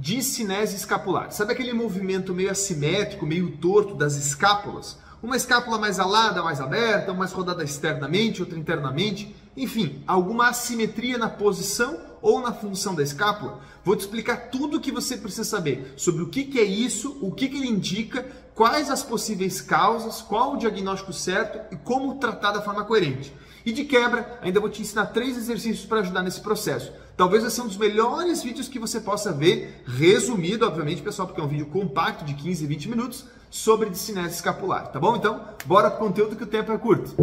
discinese escapular. Sabe aquele movimento meio assimétrico, meio torto das escápulas? Uma escápula mais alada, mais aberta, mais rodada externamente, outra internamente. Enfim, alguma assimetria na posição ou na função da escápula. Vou te explicar tudo o que você precisa saber sobre o que é isso, o que ele indica, quais as possíveis causas, qual o diagnóstico certo e como tratar da forma coerente. E de quebra, ainda vou te ensinar 3 exercícios para ajudar nesse processo. Talvez esse seja um dos melhores vídeos que você possa ver, resumido, obviamente, pessoal, porque é um vídeo compacto de 15 e 20 minutos sobre discinese escapular, tá bom? Então, bora pro conteúdo que o tempo é curto.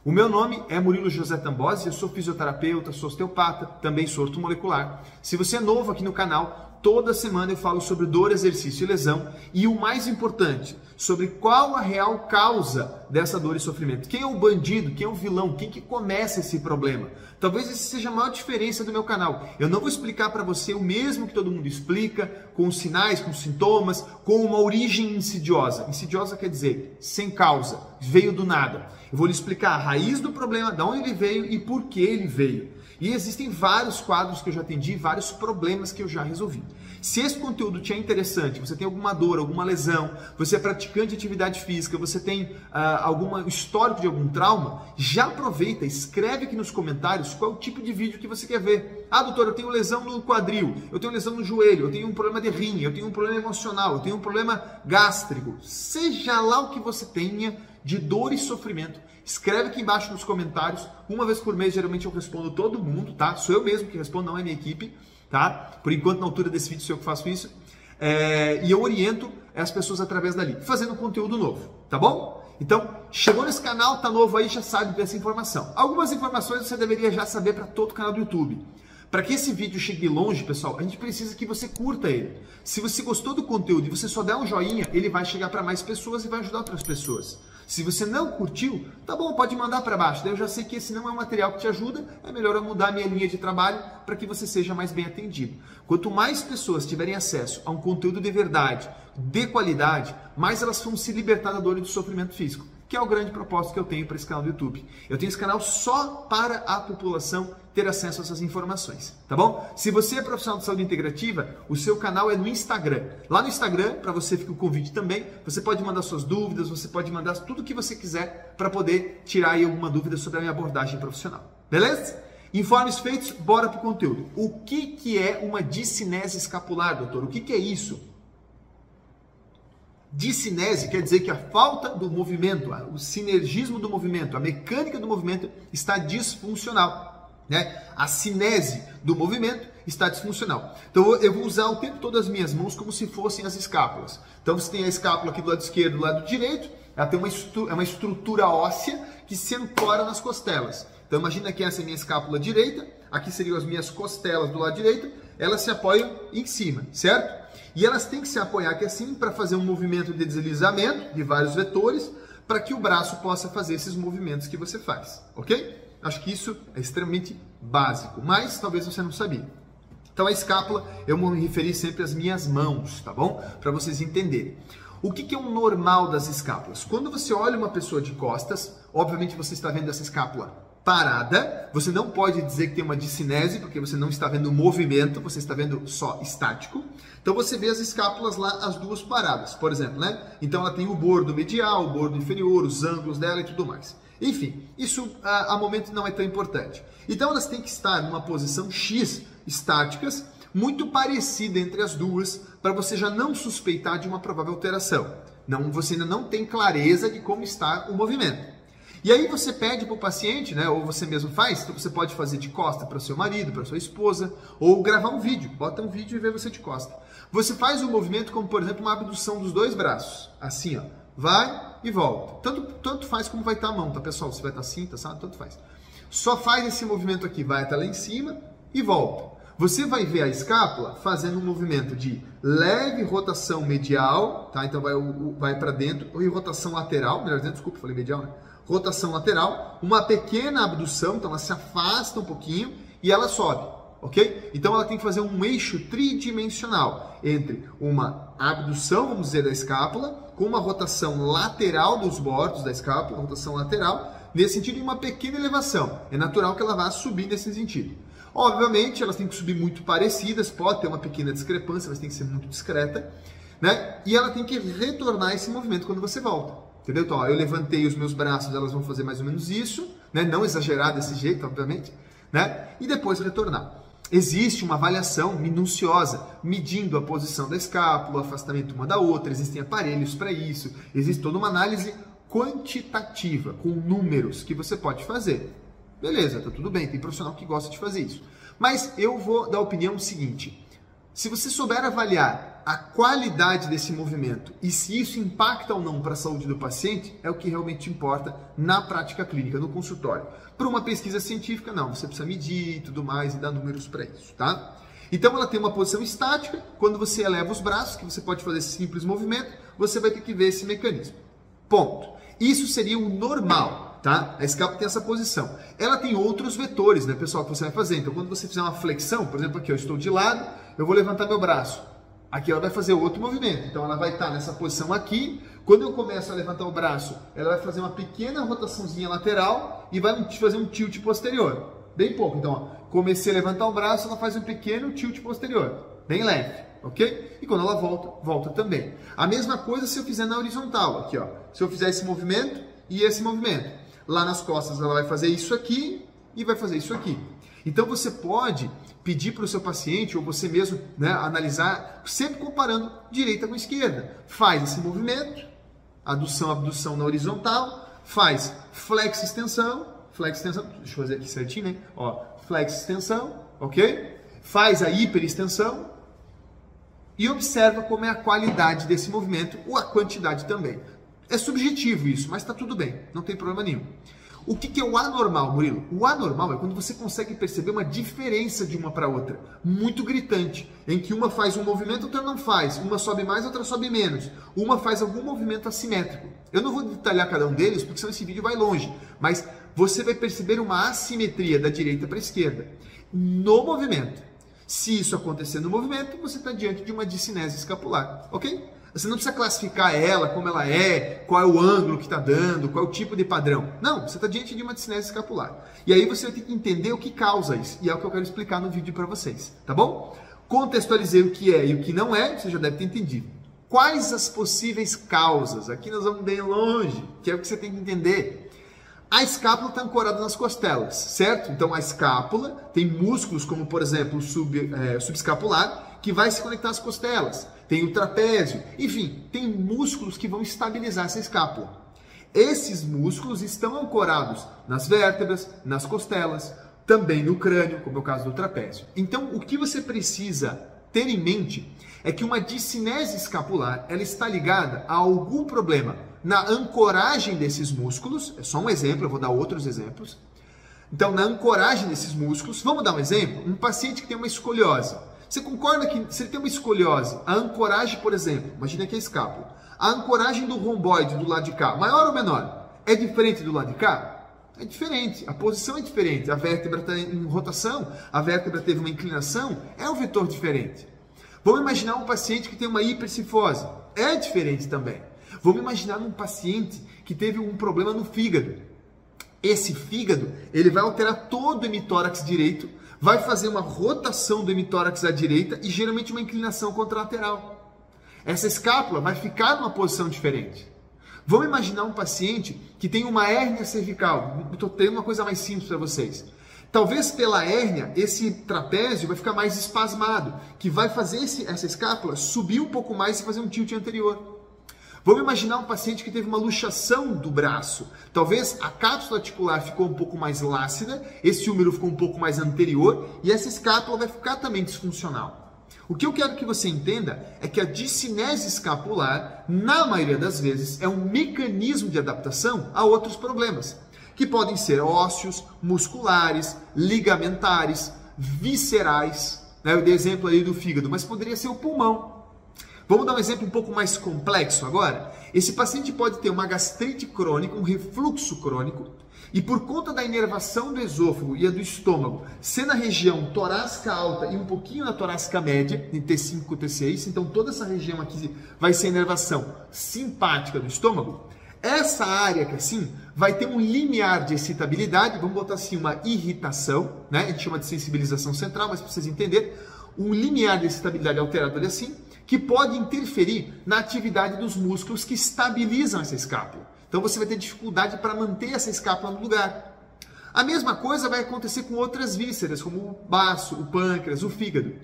O meu nome é Murilo José Tambosi, eu sou fisioterapeuta, sou osteopata, também sou ortomolecular. Se você é novo aqui no canal, toda semana eu falo sobre dor, exercício e lesão e o mais importante, sobre qual a real causa dessa dor e sofrimento. Quem é o bandido, quem é o vilão, quem que começa esse problema? Talvez essa seja a maior diferença do meu canal. Eu não vou explicar para você o mesmo que todo mundo explica, com sinais, com sintomas, com uma origem insidiosa. Insidiosa quer dizer sem causa, veio do nada. Eu vou lhe explicar a raiz do problema, de onde ele veio e por que ele veio. E existem vários quadros que eu já atendi, vários problemas que eu já resolvi. Se esse conteúdo te é interessante, você tem alguma dor, alguma lesão, você é praticante de atividade física, você tem algum histórico de algum trauma, já aproveita, escreve aqui nos comentários qual é o tipo de vídeo que você quer ver. Ah, doutor, eu tenho lesão no quadril, eu tenho lesão no joelho, eu tenho um problema de rim, eu tenho um problema emocional, eu tenho um problema gástrico. Seja lá o que você tenha de dor e sofrimento, escreve aqui embaixo nos comentários. Uma vez por mês, geralmente eu respondo todo mundo, tá? Sou eu mesmo que respondo, não é minha equipe, tá? Por enquanto, na altura desse vídeo, sou eu que faço isso. E eu oriento as pessoas através dali, fazendo conteúdo novo, tá bom? Então, chegou nesse canal, tá novo aí, já sabe dessa informação. Algumas informações você deveria já saber para todo o canal do YouTube. Para que esse vídeo chegue longe, pessoal, a gente precisa que você curta ele. Se você gostou do conteúdo e você só der um joinha, ele vai chegar para mais pessoas e vai ajudar outras pessoas. Se você não curtiu, tá bom, pode mandar para baixo. Daí eu já sei que esse não é um material que te ajuda, é melhor eu mudar a minha linha de trabalho para que você seja mais bem atendido. Quanto mais pessoas tiverem acesso a um conteúdo de verdade, de qualidade, mais elas vão se libertar da dor e do sofrimento físico, que é o grande propósito que eu tenho para esse canal do YouTube. Eu tenho esse canal só para a população ter acesso a essas informações, tá bom? Se você é profissional de saúde integrativa, o seu canal é no Instagram. Lá no Instagram, para você fica o convite também, você pode mandar suas dúvidas, você pode mandar tudo o que você quiser para poder tirar aí alguma dúvida sobre a minha abordagem profissional. Beleza? Informes feitos, bora pro conteúdo. O que é uma discinese escapular, doutor? O que é isso? Discinese quer dizer que a falta do movimento, o sinergismo do movimento, a mecânica do movimento está disfuncional, né? A cinese do movimento está disfuncional. Então eu vou usar o tempo todo as minhas mãos como se fossem as escápulas. Então você tem a escápula aqui do lado esquerdo e do lado direito, ela tem uma estrutura óssea que se ancora nas costelas. Então imagina que essa é a minha escápula direita, aqui seriam as minhas costelas do lado direito, elas se apoiam em cima, certo? E elas têm que se apoiar aqui assim para fazer um movimento de deslizamento de vários vetores para que o braço possa fazer esses movimentos que você faz, ok? Acho que isso é extremamente básico, mas talvez você não sabia. Então a escápula, eu me referi sempre às minhas mãos, tá bom? Para vocês entenderem. O que é o normal das escápulas? Quando você olha uma pessoa de costas, obviamente você está vendo essa escápula parada, você não pode dizer que tem uma discinese, porque você não está vendo o movimento, você está vendo só estático. Então você vê as escápulas lá, as duas paradas, por exemplo, né? Então ela tem o bordo medial, o bordo inferior, os ângulos dela e tudo mais. Enfim, isso a momento não é tão importante. Então elas têm que estar numa posição X, estáticas, muito parecida entre as duas, para você já não suspeitar de uma provável alteração. Você ainda não tem clareza de como está o movimento. E aí você pede para o paciente, né, ou você mesmo faz, então você pode fazer de costa para o seu marido, para sua esposa, ou gravar um vídeo, bota um vídeo e vê você de costa. Você faz um movimento como, por exemplo, uma abdução dos dois braços, assim, ó, vai e volta. Tanto faz como vai estar a mão, tá, pessoal? Se vai estar assim, tá, sabe? Tanto faz. Só faz esse movimento aqui, vai até lá em cima e volta. Você vai ver a escápula fazendo um movimento de leve rotação medial, tá? Então vai para dentro, e rotação lateral, melhor dizendo, desculpa, falei medial, né? Rotação lateral, uma pequena abdução, então ela se afasta um pouquinho e ela sobe, ok? Então ela tem que fazer um eixo tridimensional entre uma abdução, vamos dizer, da escápula, com uma rotação lateral dos bordos da escápula, rotação lateral, nesse sentido e uma pequena elevação. É natural que ela vá subir nesse sentido. Obviamente, elas têm que subir muito parecidas, pode ter uma pequena discrepância, mas tem que ser muito discreta, né? E ela tem que retornar esse movimento quando você volta, entendeu? Então, ó, eu levantei os meus braços, elas vão fazer mais ou menos isso, né? Não exagerar desse jeito, obviamente, né? E depois retornar. Existe uma avaliação minuciosa, medindo a posição da escápula, o afastamento uma da outra, existem aparelhos para isso, existe toda uma análise quantitativa, com números que você pode fazer. Beleza, tá tudo bem, tem profissional que gosta de fazer isso. Mas eu vou dar a opinião seguinte: se você souber avaliar a qualidade desse movimento e se isso impacta ou não para a saúde do paciente, é o que realmente importa na prática clínica, no consultório. Para uma pesquisa científica, não, você precisa medir e tudo mais e dar números para isso, tá? Então ela tem uma posição estática, quando você eleva os braços, que você pode fazer esse simples movimento, você vai ter que ver esse mecanismo. Ponto. Isso seria o normal, tá? A escápula tem essa posição. Ela tem outros vetores, né, pessoal, que você vai fazer. Então, quando você fizer uma flexão, por exemplo, aqui eu estou de lado, eu vou levantar meu braço. Aqui ela vai fazer outro movimento. Então, ela vai estar nessa posição aqui. Quando eu começo a levantar o braço, ela vai fazer uma pequena rotaçãozinha lateral e vai fazer um tilt posterior. Bem pouco. Então, ó, comecei a levantar o braço, ela faz um pequeno tilt posterior. Bem leve, ok? E quando ela volta, volta também. A mesma coisa se eu fizer na horizontal. Aqui, ó. Se eu fizer esse movimento e esse movimento. Lá nas costas ela vai fazer isso aqui e vai fazer isso aqui. Então você pode pedir para o seu paciente ou você mesmo, né, analisar, sempre comparando direita com esquerda. Faz esse movimento, adução, abdução na horizontal, faz flex extensão, deixa eu fazer aqui certinho, né? Ó, flex extensão, ok? Faz a hiperextensão e observa como é a qualidade desse movimento ou a quantidade também. É subjetivo isso, mas está tudo bem, não tem problema nenhum. O que é o anormal, Murilo? O anormal é quando você consegue perceber uma diferença de uma para outra, muito gritante, em que uma faz um movimento, outra não faz. Uma sobe mais, outra sobe menos. Uma faz algum movimento assimétrico. Eu não vou detalhar cada um deles, porque senão esse vídeo vai longe. Mas você vai perceber uma assimetria da direita para a esquerda no movimento. Se isso acontecer no movimento, você está diante de uma discinese escapular, ok? Você não precisa classificar ela, como ela é, qual é o ângulo que está dando, qual é o tipo de padrão. Não, você está diante de uma discinese escapular. E aí você vai ter que entender o que causa isso. E é o que eu quero explicar no vídeo para vocês, tá bom? Contextualizei o que é e o que não é, você já deve ter entendido. Quais as possíveis causas? Aqui nós vamos bem longe, que é o que você tem que entender. A escápula está ancorada nas costelas, certo? Então a escápula tem músculos como, por exemplo, o subescapular, que vai se conectar às costelas. Tem o trapézio, enfim, tem músculos que vão estabilizar essa escápula. Esses músculos estão ancorados nas vértebras, nas costelas, também no crânio, como é o caso do trapézio. Então, o que você precisa ter em mente é que uma discinese escapular, ela está ligada a algum problema na ancoragem desses músculos. É só um exemplo, eu vou dar outros exemplos. Então, na ancoragem desses músculos, vamos dar um exemplo? Um paciente que tem uma escoliose. Você concorda que se ele tem uma escoliose, a ancoragem, por exemplo, imagina que é a escápula, a ancoragem do romboide do lado de cá, maior ou menor, é diferente do lado de cá? É diferente, a posição é diferente, a vértebra está em rotação, a vértebra teve uma inclinação, é um vetor diferente. Vamos imaginar um paciente que tem uma hipercifose, é diferente também. Vamos imaginar um paciente que teve um problema no fígado. Esse fígado, ele vai alterar todo o hemitórax direito, vai fazer uma rotação do hemitórax à direita e geralmente uma inclinação contralateral. Essa escápula vai ficar numa posição diferente. Vamos imaginar um paciente que tem uma hérnia cervical. Estou tendo uma coisa mais simples para vocês. Talvez pela hérnia, esse trapézio vai ficar mais espasmado, que vai fazer essa escápula subir um pouco mais e fazer um tilt anterior. Vamos imaginar um paciente que teve uma luxação do braço. Talvez a cápsula articular ficou um pouco mais lácida, esse húmero ficou um pouco mais anterior e essa escápula vai ficar também disfuncional. O que eu quero que você entenda é que a discinese escapular, na maioria das vezes, é um mecanismo de adaptação a outros problemas, que podem ser ósseos, musculares, ligamentares, viscerais. Eu dei exemplo aí do fígado, mas poderia ser o pulmão. Vamos dar um exemplo um pouco mais complexo agora? Esse paciente pode ter uma gastrite crônica, um refluxo crônico, e por conta da inervação do esôfago e a do estômago, ser na região torácica alta e um pouquinho na torácica média, em T5 e T6, então toda essa região aqui vai ser a inervação simpática do estômago, Essa área que assim vai ter um limiar de excitabilidade, vamos botar assim, uma irritação, né? A gente chama de sensibilização central, mas para vocês entenderem, um limiar de excitabilidade alterado ali assim, que pode interferir na atividade dos músculos que estabilizam essa escápula. Então você vai ter dificuldade para manter essa escápula no lugar. A mesma coisa vai acontecer com outras vísceras, como o baço, o pâncreas, o fígado.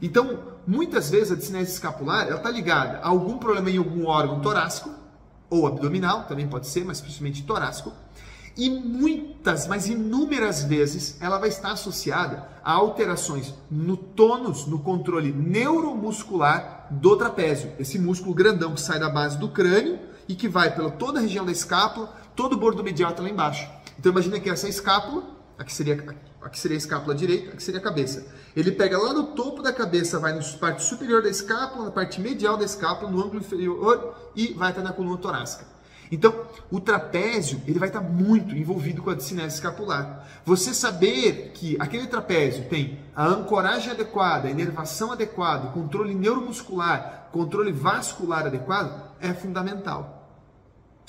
Então, muitas vezes a discinese escapular está ligada a algum problema em algum órgão torácico, ou abdominal, também pode ser, mas principalmente torácico, e muitas, mas inúmeras vezes, ela vai estar associada a alterações no tônus, no controle neuromuscular do trapézio, esse músculo grandão que sai da base do crânio e que vai pela toda a região da escápula, todo o bordo medial está lá embaixo. Então imagina que essa escápula, aqui seria a escápula direita, aqui seria a cabeça. Ele pega lá no topo da cabeça, vai na parte superior da escápula, na parte medial da escápula, no ângulo inferior e vai estar na coluna torácica. Então, o trapézio, ele vai estar muito envolvido com a discinese escapular. Você saber que aquele trapézio tem a ancoragem adequada, a inervação adequada, o controle neuromuscular, controle vascular adequado, é fundamental.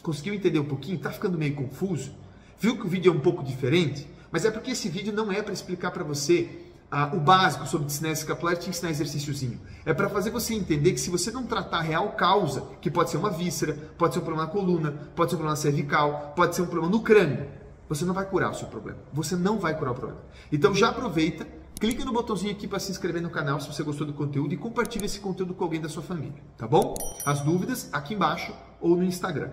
Conseguiu entender um pouquinho? Está ficando meio confuso? Viu que o vídeo é um pouco diferente? Mas é porque esse vídeo não é para explicar para você o básico sobre discinese escapular e te ensinar exercíciozinho. É para fazer você entender que se você não tratar a real causa, que pode ser uma víscera, pode ser um problema na coluna, pode ser um problema cervical, pode ser um problema no crânio, você não vai curar o seu problema. Você não vai curar o problema. Então já aproveita, clica no botãozinho aqui para se inscrever no canal se você gostou do conteúdo e compartilha esse conteúdo com alguém da sua família, tá bom? As dúvidas aqui embaixo ou no Instagram.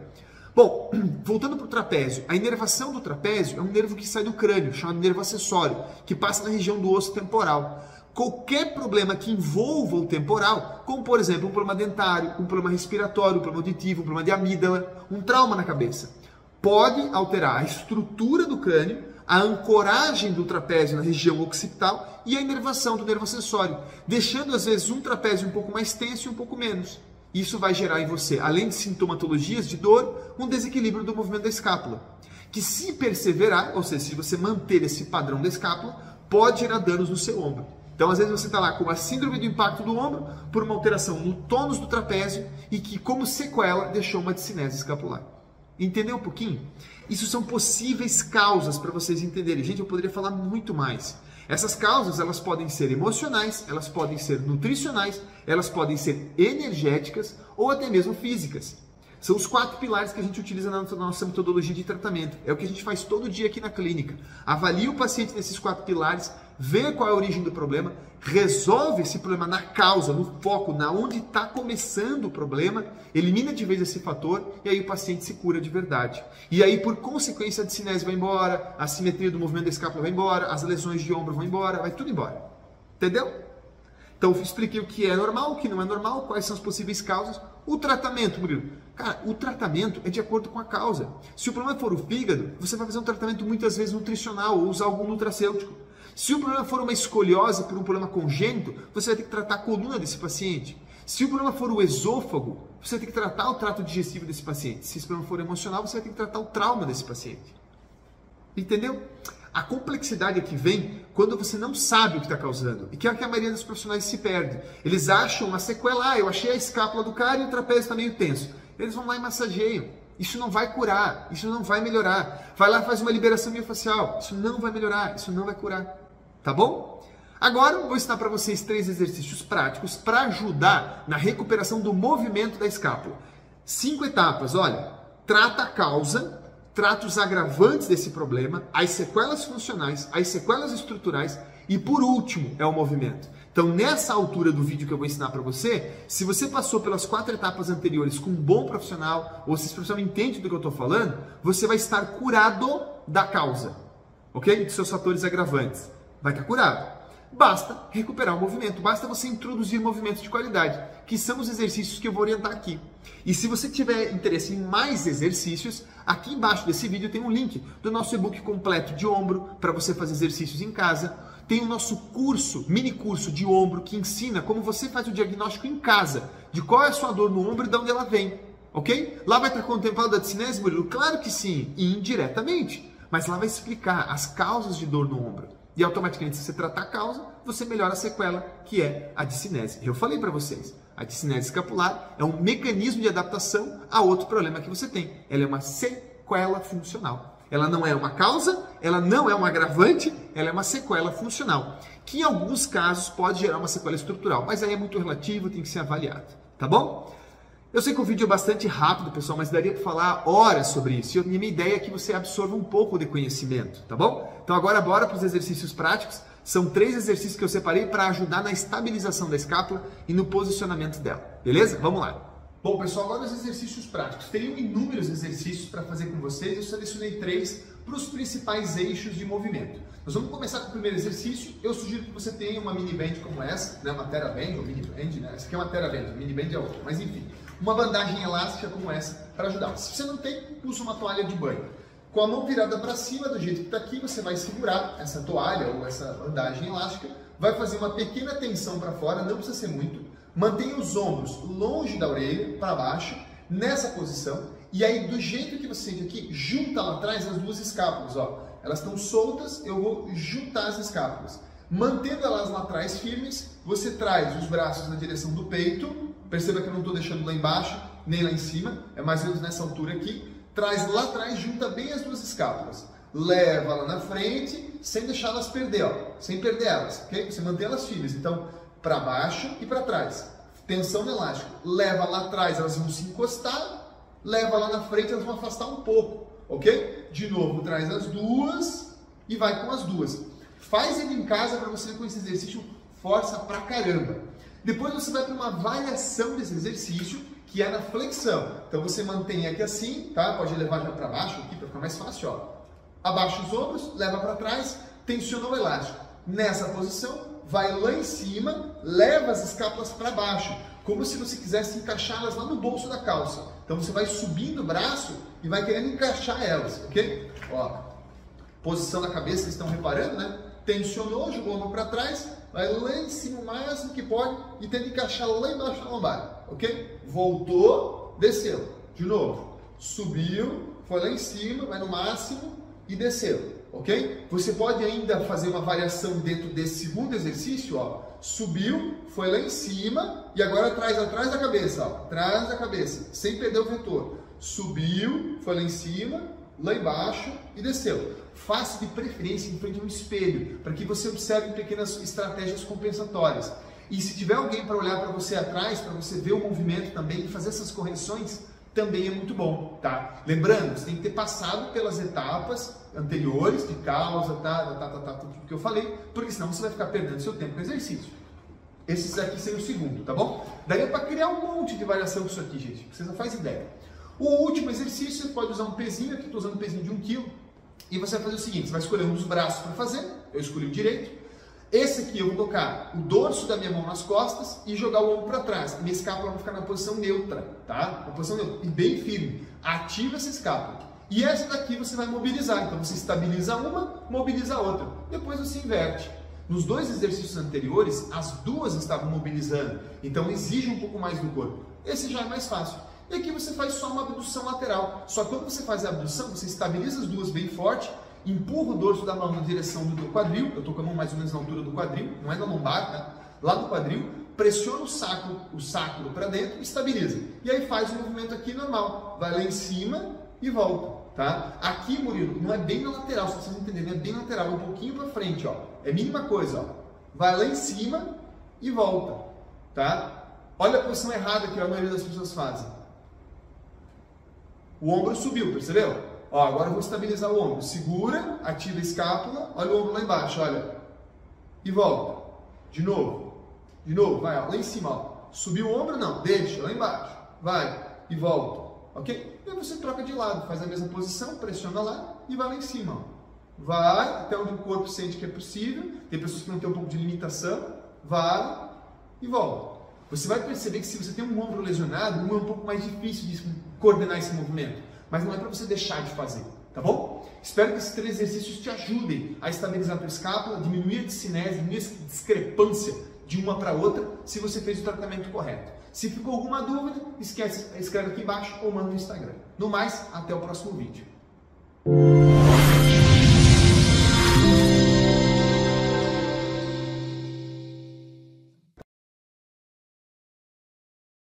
Bom, voltando para o trapézio, a inervação do trapézio é um nervo que sai do crânio, chamado nervo acessório, que passa na região do osso temporal. Qualquer problema que envolva o temporal, como por exemplo um problema dentário, um problema respiratório, um problema auditivo, um problema de amígdala, um trauma na cabeça, pode alterar a estrutura do crânio, a ancoragem do trapézio na região occipital e a inervação do nervo acessório, deixando às vezes um trapézio um pouco mais tenso e um pouco menos. Isso vai gerar em você, além de sintomatologias de dor, um desequilíbrio do movimento da escápula, que se perseverar, ou seja, se você manter esse padrão da escápula, pode gerar danos no seu ombro. Então, às vezes você está lá com a síndrome do impacto do ombro por uma alteração no tônus do trapézio e que, como sequela, deixou uma discinese escapular. Entendeu um pouquinho? Isso são possíveis causas para vocês entenderem. Gente, eu poderia falar muito mais. Essas causas, elas podem ser emocionais, elas podem ser nutricionais, elas podem ser energéticas ou até mesmo físicas. São os 4 pilares que a gente utiliza na nossa metodologia de tratamento. É o que a gente faz todo dia aqui na clínica. Avalia o paciente nesses 4 pilares, vê qual é a origem do problema, resolve esse problema na causa, no foco, na onde está começando o problema, elimina de vez esse fator e aí o paciente se cura de verdade. E aí, por consequência, a discinese vai embora, a simetria do movimento da escápula vai embora, as lesões de ombro vão embora, vai tudo embora. Entendeu? Então, eu expliquei o que é normal, o que não é normal, quais são as possíveis causas. O tratamento, Murilo. Cara, o tratamento é de acordo com a causa. Se o problema for o fígado, você vai fazer um tratamento muitas vezes nutricional ou usar algum nutracêutico. Se o problema for uma escoliose por um problema congênito, você vai ter que tratar a coluna desse paciente. Se o problema for o esôfago, você vai ter que tratar o trato digestivo desse paciente. Se esse problema for emocional, você vai ter que tratar o trauma desse paciente. Entendeu? A complexidade aqui vem quando você não sabe o que está causando. E que é o que a maioria dos profissionais se perde. Eles acham uma sequela, eu achei a escápula do cara e o trapézio está meio tenso. Eles vão lá e massageiam. Isso não vai curar, isso não vai melhorar. Vai lá e faz uma liberação miofascial. Isso não vai melhorar, isso não vai curar. Tá bom? Agora eu vou ensinar para vocês 3 exercícios práticos para ajudar na recuperação do movimento da escápula. 5 etapas, olha. Trata a causa, trata os agravantes desse problema, as sequelas funcionais, as sequelas estruturais e, por último, é o movimento. Então, nessa altura do vídeo que eu vou ensinar para você, se você passou pelas 4 etapas anteriores com um bom profissional, ou se esse profissional entende do que eu estou falando, você vai estar curado da causa, ok? Dos seus fatores agravantes. Vai estar curado. Basta recuperar o movimento, basta você introduzir movimentos de qualidade, que são os exercícios que eu vou orientar aqui. E se você tiver interesse em mais exercícios, aqui embaixo desse vídeo tem um link do nosso e-book completo de ombro, para você fazer exercícios em casa. Tem o nosso curso, mini curso de ombro, que ensina como você faz o diagnóstico em casa, de qual é a sua dor no ombro e de onde ela vem, ok? Lá vai estar contemplado a discinese, Murilo? Claro que sim, indiretamente, mas lá vai explicar as causas de dor no ombro. E automaticamente, se você tratar a causa, você melhora a sequela, que é a discinese. Eu falei para vocês, A discinese escapular é um mecanismo de adaptação a outro problema que você tem. Ela é uma sequela funcional. Ela não é uma causa, ela não é um agravante, ela é uma sequela funcional, que em alguns casos pode gerar uma sequela estrutural, mas aí é muito relativo, tem que ser avaliado, tá bom? Eu sei que o vídeo é bastante rápido, pessoal, mas daria para falar horas sobre isso. E a minha ideia é que você absorva um pouco de conhecimento, tá bom? Então agora bora para os exercícios práticos. São 3 exercícios que eu separei para ajudar na estabilização da escápula e no posicionamento dela, beleza? Vamos lá. Bom, pessoal, agora os exercícios práticos. Teriam inúmeros exercícios para fazer com vocês, eu selecionei 3 para os principais eixos de movimento. Nós vamos começar com o primeiro exercício. Eu sugiro que você tenha uma mini band como essa, né? Uma TheraBand ou mini band, né? Essa aqui é uma TheraBand, mini band é outra, mas enfim. Uma bandagem elástica como essa para ajudar. Se você não tem, usa uma toalha de banho. Com a mão virada para cima, do jeito que está aqui, você vai segurar essa toalha ou essa bandagem elástica, vai fazer uma pequena tensão para fora, não precisa ser muito. Mantenha os ombros longe da orelha, para baixo, nessa posição. E aí, do jeito que você sente aqui, junta lá atrás as 2 escápulas. Ó. Elas estão soltas, eu vou juntar as escápulas. Mantendo elas lá atrás firmes, você traz os braços na direção do peito. Perceba que eu não estou deixando lá embaixo, nem lá em cima, é mais ou menos nessa altura aqui. Traz lá atrás, junta bem as 2 escápulas. Leva lá na frente, sem deixá-las perder, ó, sem perder elas, ok? Você mantém elas firmes, então, para baixo e para trás. Tensão no elástico. Leva lá atrás, elas vão se encostar. Leva lá na frente, elas vão afastar um pouco, ok? De novo, traz as 2 e vai com as 2. Faz ele em casa para você ver com esse exercício, força pra caramba. Depois você vai para uma variação desse exercício, que é na flexão. Então você mantém aqui assim, tá? Pode levar já para baixo aqui para ficar mais fácil, ó. Abaixa os ombros, leva para trás, tensiona o elástico. Nessa posição, vai lá em cima, leva as escápulas para baixo, como se você quisesse encaixá-las lá no bolso da calça. Então você vai subindo o braço e vai querendo encaixar elas, ok? Ó, posição da cabeça, vocês estão reparando, né? Tensionou, jogou o ombro para trás, vai lá em cima o máximo que pode e tenta encaixar lá embaixo da lombar, ok? Voltou, desceu, de novo, subiu, foi lá em cima, vai no máximo e desceu, ok? Você pode ainda fazer uma variação dentro desse segundo exercício, ó, subiu, foi lá em cima e agora traz atrás da cabeça, ó, atrás da cabeça, sem perder o vetor, subiu, foi lá em cima, lá embaixo e desceu. Faça de preferência em frente a um espelho, para que você observe pequenas estratégias compensatórias. E se tiver alguém para olhar para você atrás, para você ver o movimento também e fazer essas correções, também é muito bom, tá? Lembrando, você tem que ter passado pelas etapas anteriores de causa, tudo que eu falei, porque senão você vai ficar perdendo seu tempo no exercício. Esses aqui seriam o segundo, tá bom? Daria para criar um monte de variação com isso aqui, gente, você não faz ideia. O último exercício, você pode usar um pezinho, aqui estou usando um pezinho de 1 kg, e você vai fazer o seguinte, você vai escolher um dos braços para fazer, eu escolhi o direito, esse aqui eu vou colocar o dorso da minha mão nas costas e jogar o ombro para trás, minha escápula vai ficar na posição neutra, tá? Na posição neutra, e bem firme, ativa essa escápula, e essa daqui você vai mobilizar, então você estabiliza uma, mobiliza a outra, depois você inverte. Nos 2 exercícios anteriores, as 2 estavam mobilizando, então exige um pouco mais do corpo, esse já é mais fácil. E aqui você faz só uma abdução lateral. Só que quando você faz a abdução, você estabiliza as 2 bem forte, empurra o dorso da mão na direção do quadril, eu estou com a mão mais ou menos na altura do quadril, não é na lombar, tá? Lá no quadril, pressiona o sacro para dentro e estabiliza. E aí faz o movimento aqui normal, vai lá em cima e volta, tá? Aqui, Murilo, não é bem na lateral, se vocês entenderem, não é bem lateral, é um pouquinho para frente, ó. É a mínima coisa, ó. Vai lá em cima e volta, tá? Olha a posição errada que a maioria das pessoas fazem. O ombro subiu, percebeu? Ó, agora eu vou estabilizar o ombro. Segura, ativa a escápula, olha o ombro lá embaixo, olha. E volta. De novo. De novo, vai, ó, lá em cima, ó. Subiu o ombro, não, deixa, lá embaixo. Vai, e volta. Ok? E aí você troca de lado, faz a mesma posição, pressiona lá e vai lá em cima, ó. Vai até onde o corpo sente que é possível. Tem pessoas que não têm um pouco de limitação. Vai e volta. Você vai perceber que se você tem um ombro lesionado, é um pouco mais difícil de coordenar esse movimento. Mas não é para você deixar de fazer, tá bom? Espero que esses 3 exercícios te ajudem a estabilizar a tua escápula, diminuir a discinese, diminuir a discrepância de uma para outra, se você fez o tratamento correto. Se ficou alguma dúvida, esquece, escreve aqui embaixo ou manda no Instagram. No mais, até o próximo vídeo.